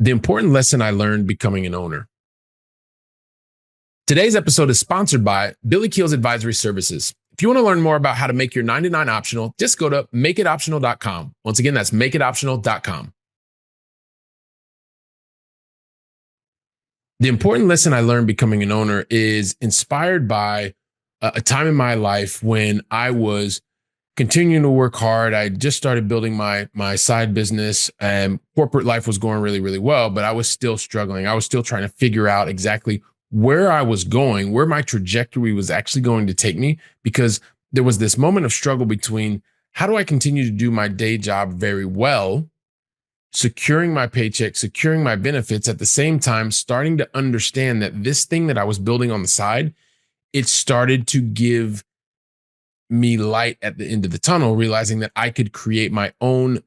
The important lesson I learned becoming an owner. Today's episode is sponsored by Billy Keels Advisory Services. If you want to learn more about how to make your 99 optional, just go to makeitoptional.com. Once again, that's makeitoptional.com. The important lesson I learned becoming an owner is inspired by a time in my life when I was continuing to work hard. I just started building my side business, and corporate life was going really, really well, but I was still struggling. I was still trying to figure out exactly where I was going, where my trajectory was actually going to take me, because there was this moment of struggle between how do I continue to do my day job very well, securing my paycheck, securing my benefits, at the same time, starting to understand that this thing that I was building on the side, it started to give me light at the end of the tunnel, realizing that I could create my own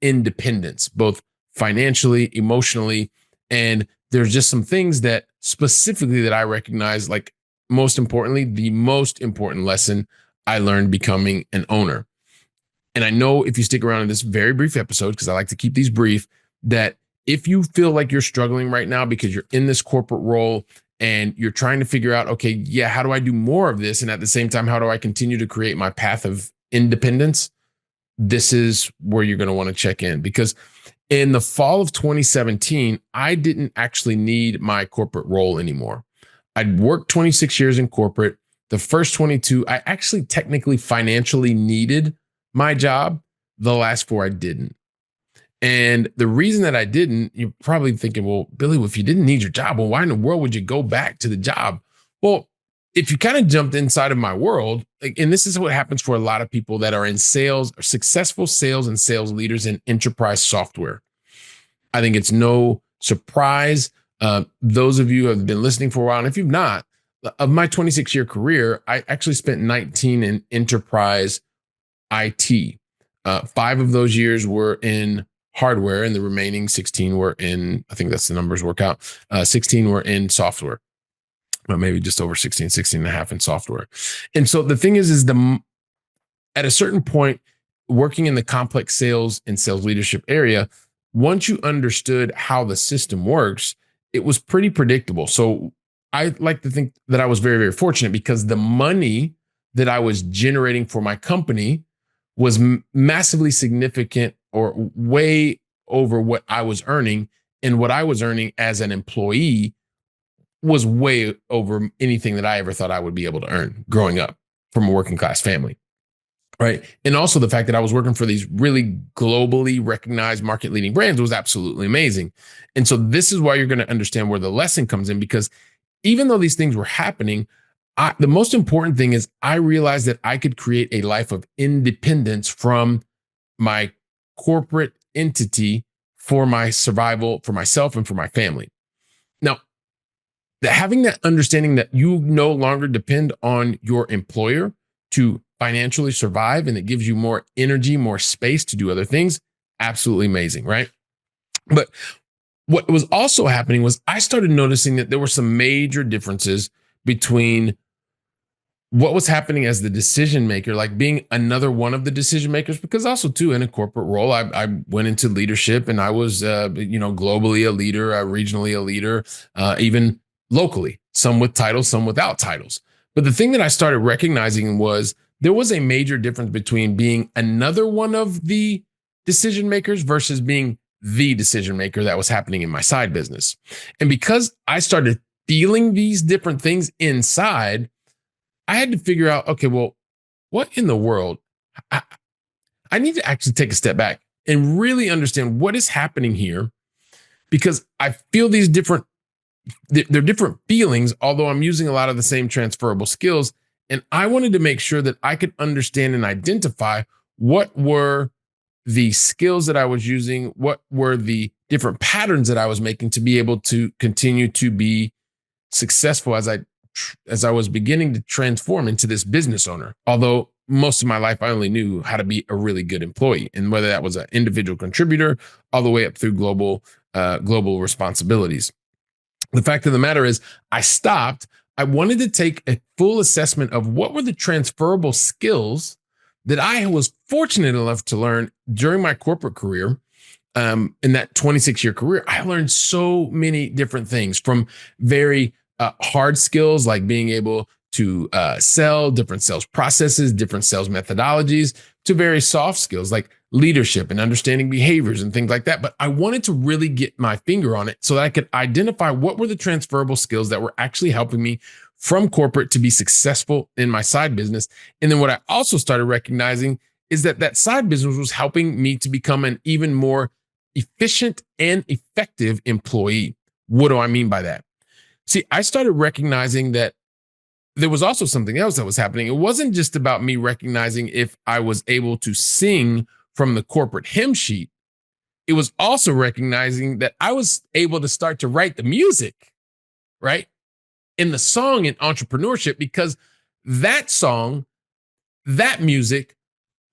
independence, both financially, emotionally. And there's just some things that specifically that I recognize, like most importantly, the most important lesson I learned becoming an owner. And I know if you stick around in this very brief episode, because I like to keep these brief, that if you feel like you're struggling right now because you're in this corporate role and you're trying to figure out, okay, yeah, how do I do more of this? And at the same time, how do I continue to create my path of independence? This is where you're going to want to check in, because in the fall of 2017, I didn't actually need my corporate role anymore. I'd worked 26 years in corporate. The first 22, I actually technically financially needed my job. The last 4, I didn't. And the reason that I didn't, you're probably thinking, well, Billy, if you didn't need your job, well, why in the world would you go back to the job? Well, if you kind of jumped inside of my world, and this is what happens for a lot of people that are in sales, or successful sales and sales leaders in enterprise software. I think it's no surprise. Those of you who have been listening for a while, and if you've not, of my 26-year career, I actually spent 19 in enterprise IT. 5 of those years were in hardware, and the remaining 16 were in, I think that's the numbers work out, 16 were in software. Well, maybe just over 16 and a half in software. And so the thing is at a certain point, working in the complex sales and sales leadership area, once you understood how the system works, it was pretty predictable. So I like to think that I was very, very fortunate, because the money that I was generating for my company was massively significant, or way over what I was earning. And what I was earning as an employee was way over anything that I ever thought I would be able to earn growing up from a working class family. Right. And also the fact that I was working for these really globally recognized market leading brands was absolutely amazing. And so this is why you're going to understand where the lesson comes in, because even though these things were happening, the most important thing is I realized that I could create a life of independence from my corporate entity for my survival, for myself and for my family. Now, having that understanding that you no longer depend on your employer to financially survive, and it gives you more energy, more space to do other things, absolutely amazing, right? But what was also happening was I started noticing that there were some major differences between what was happening as the decision maker, like being another one of the decision makers, because also too in a corporate role, I went into leadership, and I was, globally a leader, regionally a leader, even locally, some with titles, some without titles. But the thing that I started recognizing was there was a major difference between being another one of the decision makers versus being the decision maker that was happening in my side business. And because I started feeling these different things inside, I had to figure out, okay, well, what in the world? I need to actually take a step back and really understand what is happening here, because I feel these they're different feelings, although I'm using a lot of the same transferable skills. And I wanted to make sure that I could understand and identify what were the skills that I was using, what were the different patterns that I was making to be able to continue to be successful as I was beginning to transform into this business owner. Although most of my life, I only knew how to be a really good employee, and whether that was an individual contributor all the way up through global responsibilities. The fact of the matter is, I stopped. I wanted to take a full assessment of what were the transferable skills that I was fortunate enough to learn during my corporate career, in that 26-year career, I learned so many different things, from very hard skills like being able to sell, different sales processes, different sales methodologies, to very soft skills like leadership and understanding behaviors and things like that. But I wanted to really get my finger on it so that I could identify what were the transferable skills that were actually helping me from corporate to be successful in my side business. And then what I also started recognizing is that that side business was helping me to become an even more efficient and effective employee. What do I mean by that? See, I started recognizing that there was also something else that was happening. It wasn't just about me recognizing if I was able to sing from the corporate hymn sheet. It was also recognizing that I was able to start to write the music, right? In the song in entrepreneurship, because that song, that music,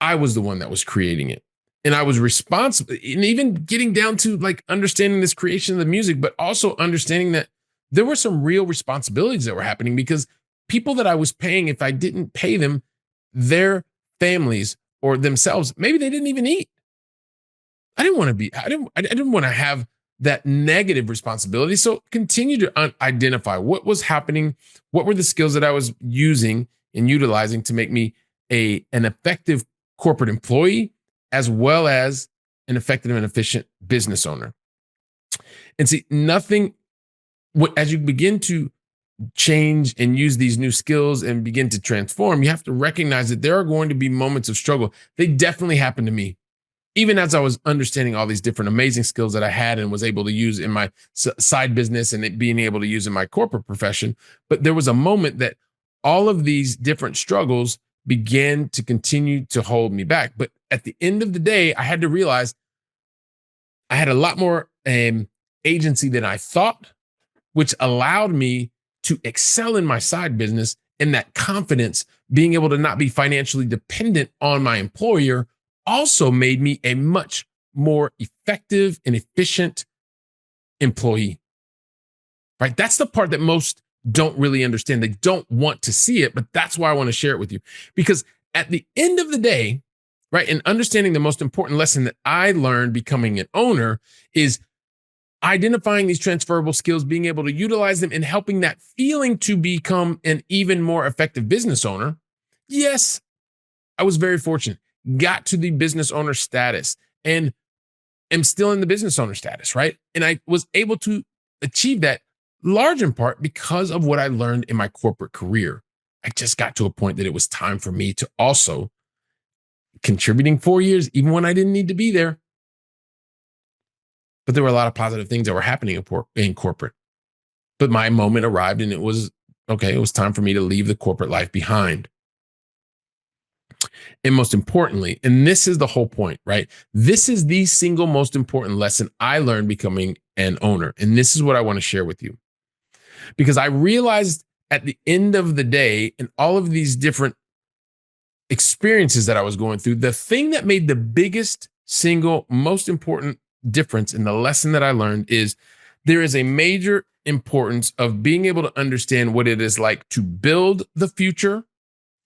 I was the one that was creating it. And I was responsible, and even getting down to like understanding this creation of the music, but also understanding that there were some real responsibilities that were happening, because people that I was paying, if I didn't pay them, their families or themselves, maybe they didn't even eat. I didn't want to have that negative responsibility. So continue to identify what was happening, what were the skills that I was using and utilizing to make me an effective corporate employee, as well as an effective and efficient business owner. And see, as you begin to change and use these new skills and begin to transform, you have to recognize that there are going to be moments of struggle. They definitely happened to me. Even as I was understanding all these different amazing skills that I had and was able to use in my side business and being able to use in my corporate profession. But there was a moment that all of these different struggles began to continue to hold me back. But at the end of the day, I had to realize I had a lot more agency than I thought, which allowed me to excel in my side business, and that confidence, being able to not be financially dependent on my employer, also made me a much more effective and efficient employee. Right? That's the part that most don't really understand. They don't want to see it, but that's why I want to share it with you. Because at the end of the day, right, and understanding the most important lesson that I learned becoming an owner is identifying these transferable skills, being able to utilize them, and helping that feeling to become an even more effective business owner. Yes, I was very fortunate, got to the business owner status and am still in the business owner status, right? And I was able to achieve that large in part because of what I learned in my corporate career. I just got to a point that it was time for me to also contributing 4 years, even when I didn't need to be there. But there were a lot of positive things that were happening in corporate. But my moment arrived, and it was okay. It was time for me to leave the corporate life behind. And most importantly, and this is the whole point, right? This is the single most important lesson I learned becoming an owner. And this is what I want to share with you. Because I realized at the end of the day, in all of these different experiences that I was going through, the thing that made the biggest single most important difference in the lesson that I learned is there is a major importance of being able to understand what it is like to build the future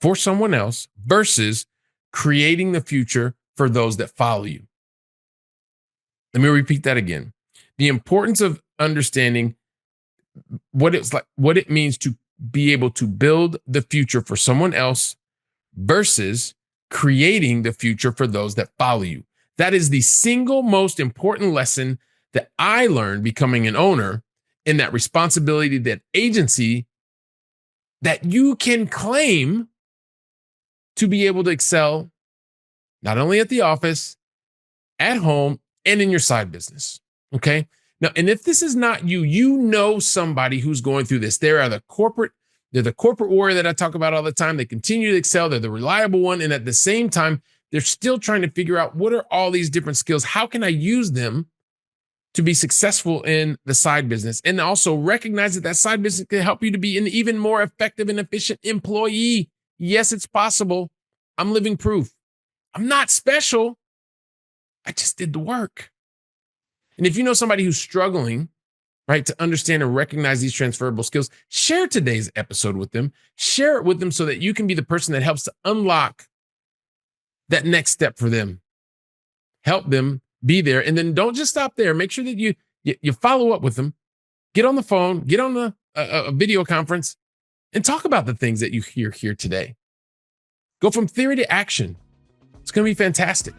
for someone else versus creating the future for those that follow you. Let me repeat that again. The importance of understanding what it's like, what it means to be able to build the future for someone else versus creating the future for those that follow you. That is the single most important lesson that I learned becoming an owner, in that responsibility, that agency that you can claim to be able to excel not only at the office, at home, and in your side business. Okay. Now, and if this is not you, you know somebody who's going through this. They're the corporate warrior that I talk about all the time. They continue to excel. They're the reliable one. And at the same time, they're still trying to figure out, what are all these different skills? How can I use them to be successful in the side business? And also recognize that side business can help you to be an even more effective and efficient employee. Yes, it's possible. I'm living proof. I'm not special. I just did the work. And if you know somebody who's struggling, right, to understand and recognize these transferable skills, share today's episode with them. Share it with them so that you can be the person that helps to unlock that next step for them. Help them be there. And then don't just stop there. Make sure that you follow up with them, get on the phone, get on a video conference, and talk about the things that you hear here today. Go from theory to action. It's going to be fantastic.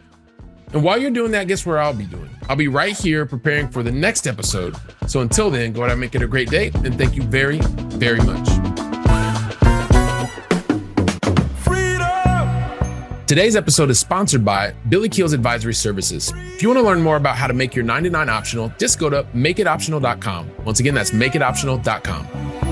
And while you're doing that, guess where I'll be doing? I'll be right here preparing for the next episode. So until then, go out and make it a great day. And thank you very, very much. Today's episode is sponsored by Billy Keels Advisory Services. If you want to learn more about how to make your 99 optional, just go to makeitoptional.com. Once again, that's makeitoptional.com.